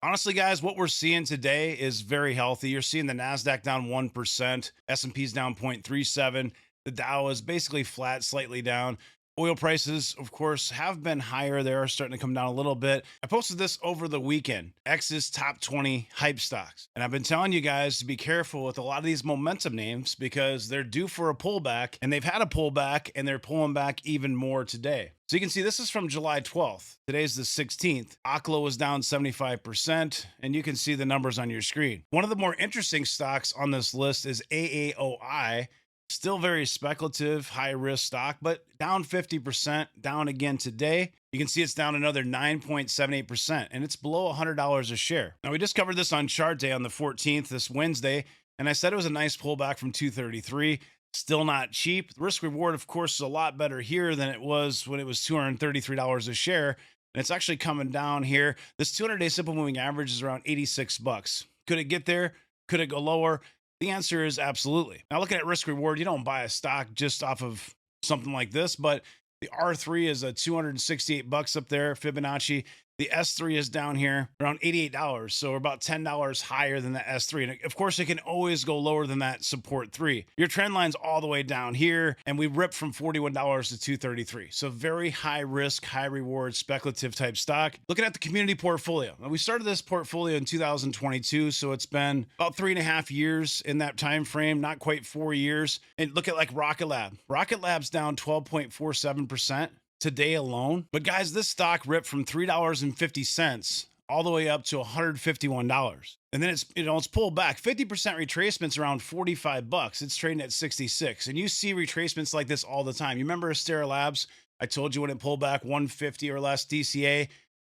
Honestly, guys, what we're seeing today is very healthy. You're seeing the NASDAQ down 1%, S&P's down 0.37. The Dow is basically flat, slightly down. Oil prices, of course, have been higher. They are starting to come down a little bit. I posted this over the weekend, X's top 20 hype stocks. And I've been telling you guys to be careful with a lot of these momentum names because they're due for a pullback, and they've had a pullback, and they're pulling back even more today. So you can see this is from July 12th. Today's the 16th. AAOI was down 75%, and you can see the numbers on your screen. One of the more interesting stocks on this list is AAOI. Still very speculative, high risk stock, but down 50%, down again today. You can see it's down another 9.78%, and it's below $100 a share. Now, we just covered this on chart day on the 14th, this Wednesday, and I said it was a nice pullback from 233. Still not cheap. The risk reward, of course, is a lot better here than it was when it was $233 a share. And it's actually coming down here. This 200-day simple moving average is around 86 bucks. Could it get there? Could it go lower? The answer is absolutely. Now, looking at risk reward, you don't buy a stock just off of something like this, but the R3 is a 268 bucks up there, Fibonacci. The S3 is down here around $88, so we're about $10 higher than the S3. And of course, it can always go lower than that support 3. Your trend line's all the way down here, and we ripped from $41 to $233. So very high risk, high reward, speculative type stock. Looking at the community portfolio. Now, we started this portfolio in 2022, so it's been about 3.5 years in that time frame, not quite 4 years. And look at like Rocket Lab. Rocket Lab's down 12.47%. Today alone. But guys, this stock ripped from $3.50 all the way up to $151. And then it's pulled back. 50% retracements around 45 bucks. It's trading at 66. And you see retracements like this all the time. You remember Astera Labs? I told you when it pulled back 150 or less DCA.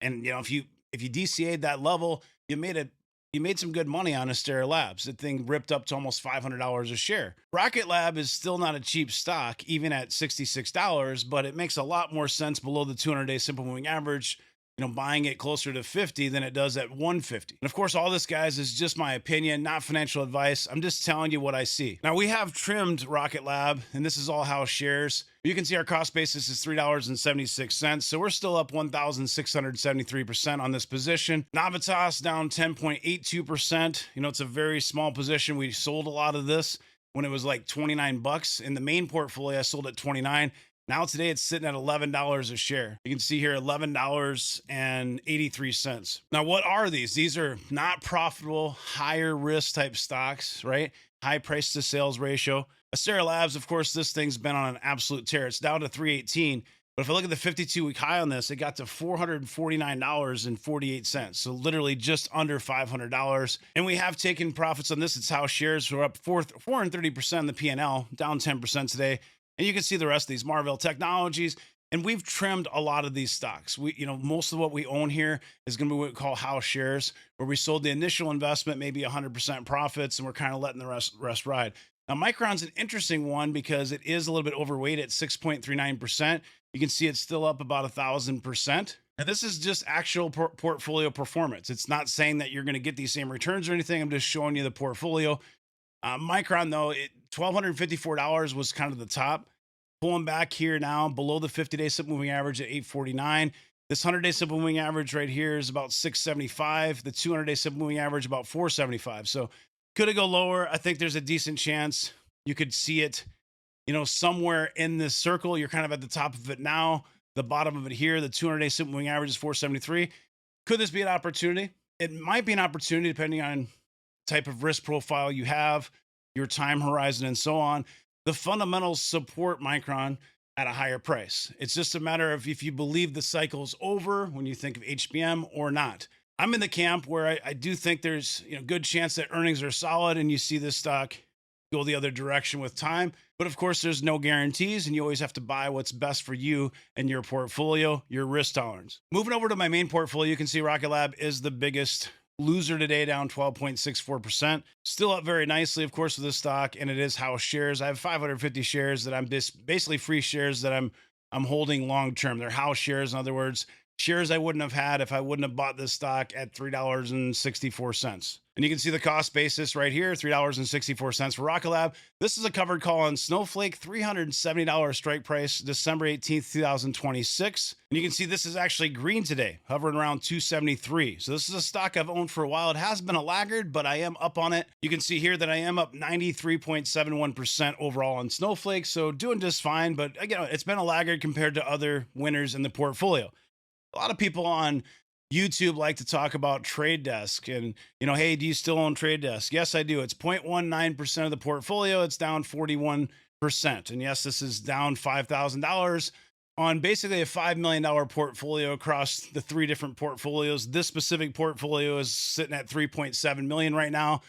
And if you DCA'd that level, you made some good money on Astera Labs. The thing ripped up to almost $500 a share. Rocket Lab is still not a cheap stock, even at $66, but it makes a lot more sense below the 200-day simple moving average, buying it closer to 50 than it does at 150. And of course, all this, guys, is just my opinion, not financial advice. I'm just telling you what I see. Now, we have trimmed Rocket Lab, and this is all house shares. You can see our cost basis is $3.76, so we're still up 1,673% on this position. Navitas down 10.82%. It's a very small position. We sold a lot of this when it was like 29 bucks. In the main portfolio, I sold at 29. Now today it's sitting at $11 a share. You can see here $11.83. Now, what are these? These are not profitable, higher risk type stocks, right? High price to sales ratio. Astera Labs, of course, this thing's been on an absolute tear. It's down to 318. But if I look at the 52-week high on this, it got to $449.48. So literally just under $500. And we have taken profits on this. It's how shares were up 430% in the P&L, down 10% today. And you can see the rest of these Marvell Technologies. And we've trimmed a lot of these stocks. Most of what we own here is going to be what we call house shares, where we sold the initial investment, maybe 100% profits, and we're kind of letting the rest ride. Now, Micron's an interesting one because it is a little bit overweight at 6.39%. You can see it's still up about 1,000%. And this is just actual portfolio performance. It's not saying that you're going to get these same returns or anything. I'm just showing you the portfolio. Micron, though, $1,254 was kind of the top. Pulling back here now below the 50-day simple moving average at 849. This 100-day simple moving average right here is about 675. The 200-day simple moving average about 475. So could it go lower? I think there's a decent chance you could see it, somewhere in this circle. You're kind of at the top of it now. The bottom of it here, the 200-day simple moving average is 473. Could this be an opportunity? It might be an opportunity depending on type of risk profile you have, your time horizon, and so on. The fundamentals support Micron at a higher price. It's just a matter of if you believe the cycle's over when you think of HBM or not. I'm in the camp where I do think there's good chance that earnings are solid and you see this stock go the other direction with time. But of course, there's no guarantees, and you always have to buy what's best for you and your portfolio, your risk tolerance. Moving over to my main portfolio, you can see Rocket Lab is the biggest loser today, down 12.64%. Still up very nicely, of course, with this stock, and it is house shares. I have 550 shares that I'm basically free shares that I'm holding long term. They're house shares, in other words. shares I wouldn't have had if I wouldn't have bought this stock at $3.64. And you can see the cost basis right here, $3.64 for RKLB. This is a covered call on Snowflake, $370 strike price, December 18th, 2026. And you can see this is actually green today, hovering around 273. So this is a stock I've owned for a while. It has been a laggard, but I am up on it. You can see here that I am up 93.71% overall on Snowflake. So doing just fine, but again, it's been a laggard compared to other winners in the portfolio. A lot of people on YouTube like to talk about Trade Desk and, hey, do you still own Trade Desk? Yes, I do. It's 0.19% of the portfolio. It's down 41%. And yes, this is down $5,000 on basically a $5 million portfolio across the 3 different portfolios. This specific portfolio is sitting at 3.7 million right now.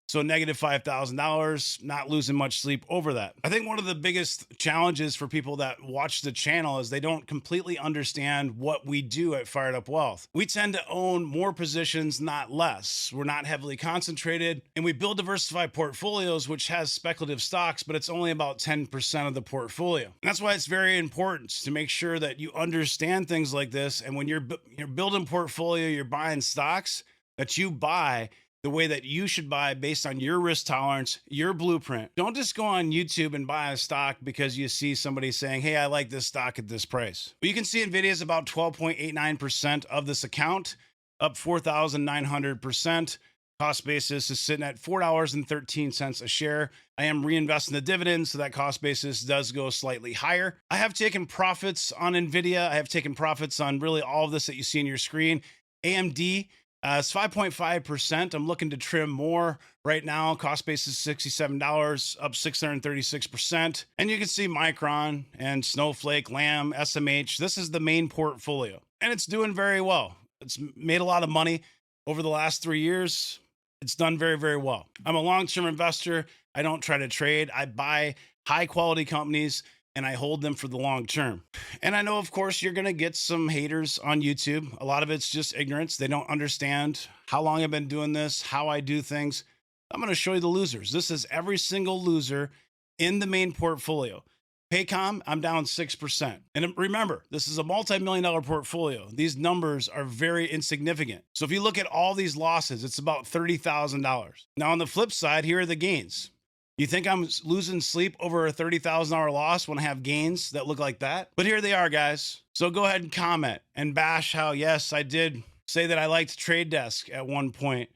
So negative $5,000, not losing much sleep over that. I think one of the biggest challenges for people that watch the channel is they don't completely understand what we do at Fired Up Wealth. We tend to own more positions, not less. We're not heavily concentrated, and we build diversified portfolios, which has speculative stocks, but it's only about 10% of the portfolio. And that's why it's very important to make sure that you understand things like this. And when you're building portfolio, you're buying stocks, that you buy the way that you should buy based on your risk tolerance, your blueprint. Don't just go on YouTube and buy a stock because you see somebody saying, hey, I like this stock at this price. Well, you can see NVIDIA is about 12.89% of this account, up 4,900%. Cost basis is sitting at $4.13 a share. I am reinvesting the dividends, so that cost basis does go slightly higher. I have taken profits on NVIDIA. I have taken profits on really all of this that you see on your screen. AMD, it's 5.5%. I'm looking to trim more right now. Cost basis is $67, up 636%. And you can see Micron and Snowflake, Lamb, SMH. This is the main portfolio, and it's doing very well. It's made a lot of money over the last 3 years. It's done very, very well. I'm a long-term investor. I don't try to trade. I buy high-quality companies and I hold them for the long term. And I know, of course, you're going to get some haters on YouTube. A lot of it's just ignorance. They don't understand how long I've been doing this, how I do things. I'm going to show you the losers. This is every single loser in the main portfolio. Paycom, I'm down 6%. And remember, this is a multi-million-dollar portfolio. These numbers are very insignificant. So if you look at all these losses, it's about $30,000. Now, on the flip side, here are the gains. You think I'm losing sleep over a $30,000 loss when I have gains that look like that? But here they are, guys. So go ahead and comment and bash how, yes, I did say that I liked Trade Desk at one point,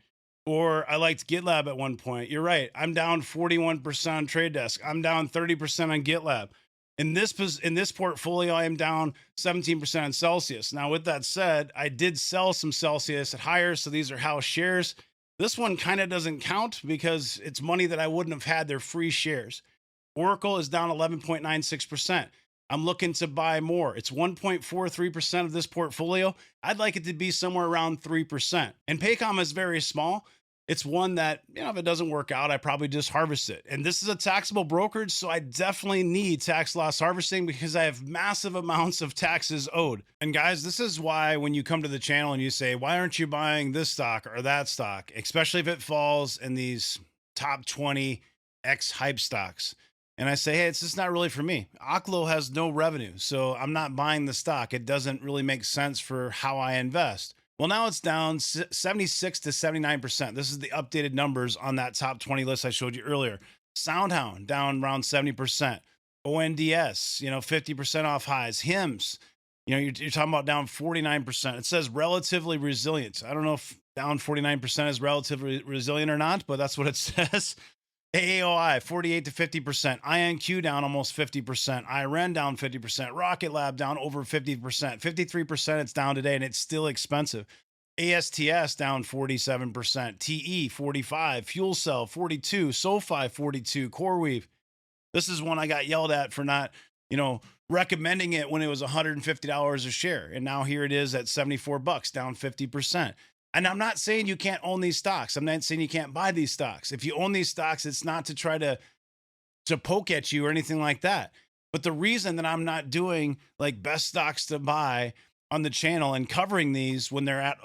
or I liked GitLab at one point. You're right. I'm down 41% on Trade Desk. I'm down 30% on GitLab. In this portfolio, I am down 17% on Celsius. Now, with that said, I did sell some Celsius at higher, so these are house shares. This one kind of doesn't count because it's money that I wouldn't have had. They're free shares. Oracle is down 11.96%. I'm looking to buy more. It's 1.43% of this portfolio. I'd like it to be somewhere around 3%. And Paycom is very small. It's one that, if it doesn't work out, I probably just harvest it. And this is a taxable brokerage, so I definitely need tax loss harvesting because I have massive amounts of taxes owed. And guys, this is why when you come to the channel and you say, why aren't you buying this stock or that stock, especially if it falls in these top 20 X hype stocks. And I say, hey, it's just not really for me. Oklo has no revenue, so I'm not buying the stock. It doesn't really make sense for how I invest. Well, now it's down 76 to 79%. This is the updated numbers on that top 20 list I showed you earlier. SoundHound down around 70%. ONDS, 50% off highs. HIMS, you're talking about down 49%. It says relatively resilient. I don't know if down 49% is relatively resilient or not, but that's what it says. AAOI, 48 to 50%. INQ down almost 50%. IREN down 50%. Rocket Lab down over 50%. 53% it's down today, and it's still expensive. ASTS down 47%. TE, 45. Fuel Cell, 42. SoFi, 42. CoreWeave. This is one I got yelled at for not, recommending it when it was $150 a share. And now here it is at 74 bucks, down 50%. And I'm not saying you can't own these stocks. I'm not saying you can't buy these stocks. If you own these stocks, it's not to try to poke at you or anything like that. But the reason that I'm not doing like best stocks to buy on the channel and covering these when they're at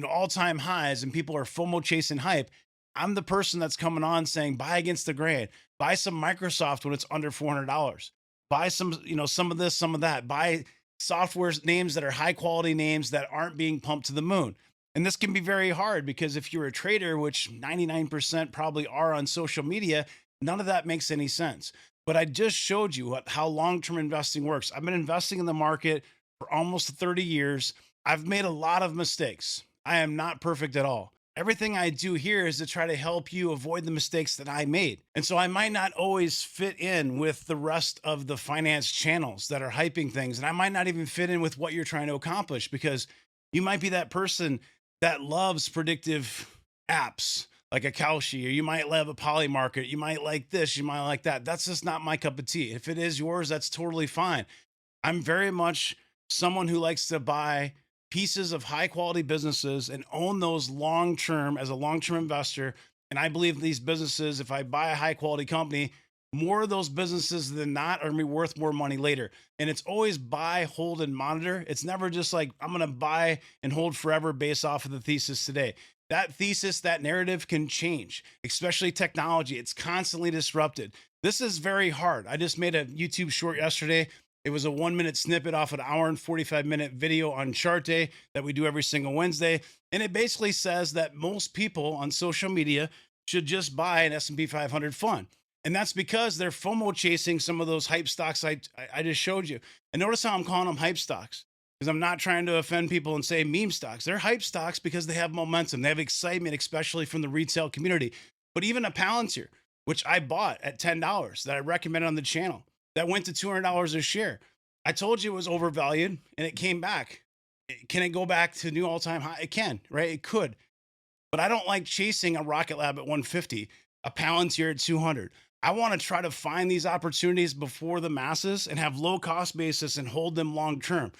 all-time highs and people are FOMO chasing hype, I'm the person that's coming on saying buy against the grain, buy some Microsoft when it's under $400, buy some, some of this, some of that, buy software names that are high quality names that aren't being pumped to the moon. And this can be very hard because if you're a trader, which 99% probably are on social media, none of that makes any sense. But I just showed you how long term investing works. I've been investing in the market for almost 30 years. I've made a lot of mistakes. I am not perfect at all. Everything I do here is to try to help you avoid the mistakes that I made. And so I might not always fit in with the rest of the finance channels that are hyping things. And I might not even fit in with what you're trying to accomplish because you might be that person that loves predictive apps like a Kalshi, or you might love a Polymarket. You might like this, you might like that. That's just not my cup of tea. If it is yours, that's totally fine. I'm very much someone who likes to buy pieces of high quality businesses and own those long term as a long term investor. And I believe these businesses, if I buy a high quality company, more of those businesses than not are going to be worth more money later. And it's always buy, hold, and monitor. It's never just like I'm going to buy and hold forever based off of the thesis today. That thesis, that narrative can change, especially technology. It's constantly disrupted. This is very hard. I just made a YouTube short yesterday. It was a 1-minute snippet off an hour and 45-minute video on chart day that we do every single Wednesday. And it basically says that most people on social media should just buy an S&P 500 fund. And that's because they're FOMO chasing some of those hype stocks I just showed you. And notice how I'm calling them hype stocks, because I'm not trying to offend people and say meme stocks. They're hype stocks because they have momentum. They have excitement, especially from the retail community. But even a Palantir, which I bought at $10 that I recommended on the channel, that went to $200 a share. I told you it was overvalued and it came back. Can it go back to new all-time high? It can, right? It could. But I don't like chasing a Rocket Lab at 150, a Palantir at 200. I want to try to find these opportunities before the masses and have low cost basis and hold them long term.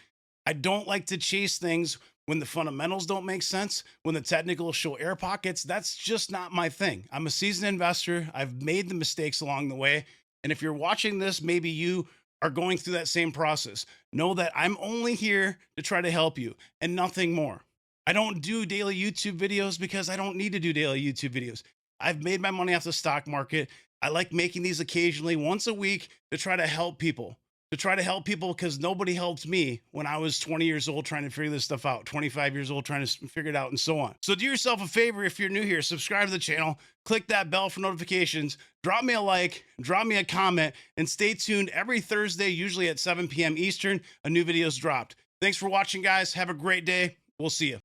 I don't like to chase things when the fundamentals don't make sense, when the technicals show air pockets. That's just not my thing. I'm a seasoned investor. I've made the mistakes along the way. And if you're watching this, maybe you are going through that same process. Know that I'm only here to try to help you and nothing more. I don't do daily YouTube videos because I don't need to do daily YouTube videos. I've made my money off the stock market. I like making these occasionally once a week to try to help people. Because nobody helped me when I was 20 years old trying to figure this stuff out, 25 years old trying to figure it out, and so on. So do yourself a favor if you're new here, subscribe to the channel, click that bell for notifications, drop me a like, drop me a comment, and stay tuned every Thursday, usually at 7 p.m. Eastern, a new video is dropped. Thanks for watching, guys. Have a great day. We'll see you.